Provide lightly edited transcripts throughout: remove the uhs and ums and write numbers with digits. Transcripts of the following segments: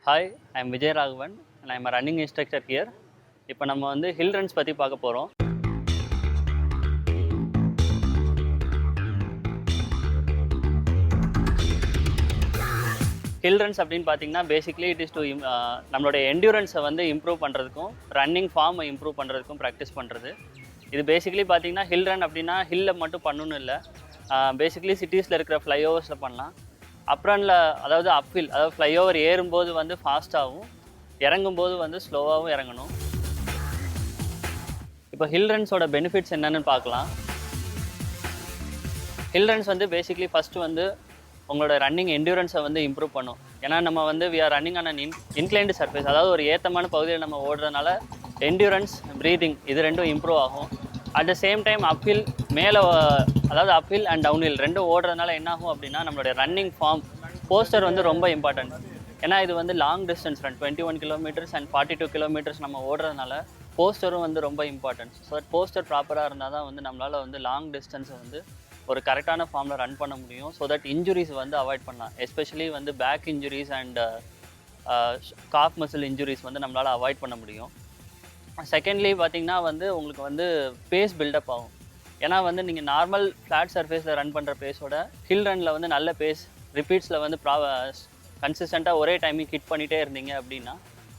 Hi, I am Vijay Raghavan and I am running instructor here. இப்போ நம்ம வந்து ஹில் ரன்ஸ் பற்றி பார்க்க போகிறோம். ஹில் ரன்ஸ் அப்படின்னு பார்த்தீங்கன்னா பேசிக்லி இட் இஸ் டு நம்மளுடைய என்டியூரன்ஸை வந்து இம்ப்ரூவ் பண்ணுறதுக்கும் ரன்னிங் ஃபார்மை இம்ப்ரூவ் பண்ணுறதுக்கும் ப்ராக்டிஸ் பண்ணுறது. இது பேசிக்கலி பார்த்தீங்கன்னா ஹில் ரன் அப்படின்னா ஹில்லில் மட்டும் பண்ணணும் இல்லை, பேசிக்கலி சிட்டிஸில் இருக்கிற ஃப்ளைஓவர்ஸில் பண்ணலாம். அப்ரனில் அதாவது அப்ஹில், அதாவது ஃப்ளைஓவர் ஏறும்போது வந்து ஃபாஸ்ட்டாகவும் இறங்கும்போது வந்து ஸ்லோவாகவும் இறங்கணும். இப்போ ஹில் ரன்ஸோட பெனிஃபிட்ஸ் என்னென்னு பார்க்கலாம். ஹில் ரன்ஸ் வந்து பேசிக்லி ஃபஸ்ட்டு வந்து உங்களோட ரன்னிங் என்டியூரன்ஸை வந்து இம்ப்ரூவ் பண்ணும். ஏன்னா நம்ம வந்து we are running on an inclined surface, அதாவது ஒரு ஏற்றமான பகுதியில் நம்ம ஓடுறதுனால என்டியூரன்ஸ், ப்ரீதிங் இது ரெண்டும் இம்ப்ரூவ் ஆகும். அட் த சேம் டைம் அப்ஹில் மேலே, அதாவது அப்ஹில் அண்ட் டவுன்ஹில் ரெண்டும் ஓடுறதுனால என்ன ஆகும் அப்படின்னா நம்மளுடைய ரன்னிங் ஃபார்ம், போஸ்டர் வந்து ரொம்ப இம்பார்ட்டன்ட். ஏன்னா இது வந்து long distance run 21 kilometres and 42 kilometres நம்ம ஓடுறதுனால போஸ்டரும் வந்து ரொம்ப இம்பார்ட்டன்ட். ஸோ தட் போஸ்டர் ப்ராப்பராக இருந்தால் தான் வந்து நம்மளால் வந்து லாங் டிஸ்டன்ஸை வந்து ஒரு கரெக்டான ஃபார்மில் ரன் பண்ண முடியும். ஸோ தட் இன்ஜுரிஸ் வந்து அவாய்ட் பண்ணலாம். எஸ்பெஷலி வந்து back injuries and calf muscle injuries வந்து நம்மளால் அவாய்ட் பண்ண முடியும். செகண்ட்லி பார்த்திங்கன்னா வந்து உங்களுக்கு வந்து பேஸ் பில்டப் ஆகும். ஏன்னா வந்து நீங்கள் நார்மல் ஃப்ளாட் சர்ஃபேஸில் ரன் பண்ணுற பேஸோட ஹில் ரனில் வந்து நல்ல பேஸ் ரிப்பீட்ஸில் வந்து கன்சிஸ்டண்ட்டாக ஒரே டைமிங் ஹிட் பண்ணிகிட்டே இருந்தீங்க அப்படின்னா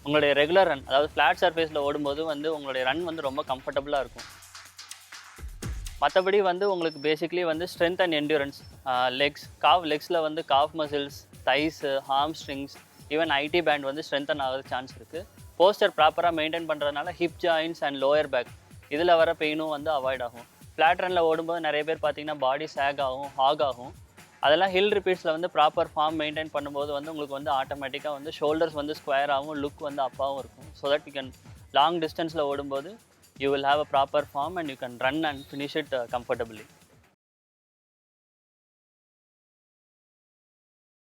உங்களுடைய ரெகுலர் ரன், அதாவது ஃப்ளாட் சர்ஃபேஸில் ஓடும்போது வந்து உங்களுடைய ரன் வந்து ரொம்ப கம்ஃபர்டபுளாக இருக்கும். மற்றபடி வந்து உங்களுக்கு பேசிக்லி வந்து ஸ்ட்ரென்த் அண்ட் என்டியூரன்ஸ், லெக்ஸில் வந்து calf muscles, thighs, hamstrings, even IT band வந்து ஸ்ட்ரென்தன் ஆகிற சான்ஸ் இருக்குது. போஸ்டர் ப்ராப்பராக மெயின்டைன் பண்ணுறதுனால hip joints and lower back இதில் வர பெயினும் வந்து அவாய்ட் ஆகும். ஃப்ளாட் ரனில் ஓடும்போது நிறைய பேர் பார்த்திங்கன்னா பாடி சேக் ஆகும், ஹாக் ஆகும். அதெல்லாம் ஹில் ரிப்பீட்ஸில் வந்து ப்ராப்பர் ஃபார்ம் மெயின்டைன் பண்ணும்போது வந்து உங்களுக்கு வந்து ஆட்டோமேட்டிக்காக வந்து ஷோல்டர்ஸ் வந்து ஸ்கொயராகவும் லுக் வந்து அப்பாகவும் இருக்கும். So that you can long டிஸ்டன்ஸில் ஓடும்போது you will have a proper form and you can run and finish it comfortably.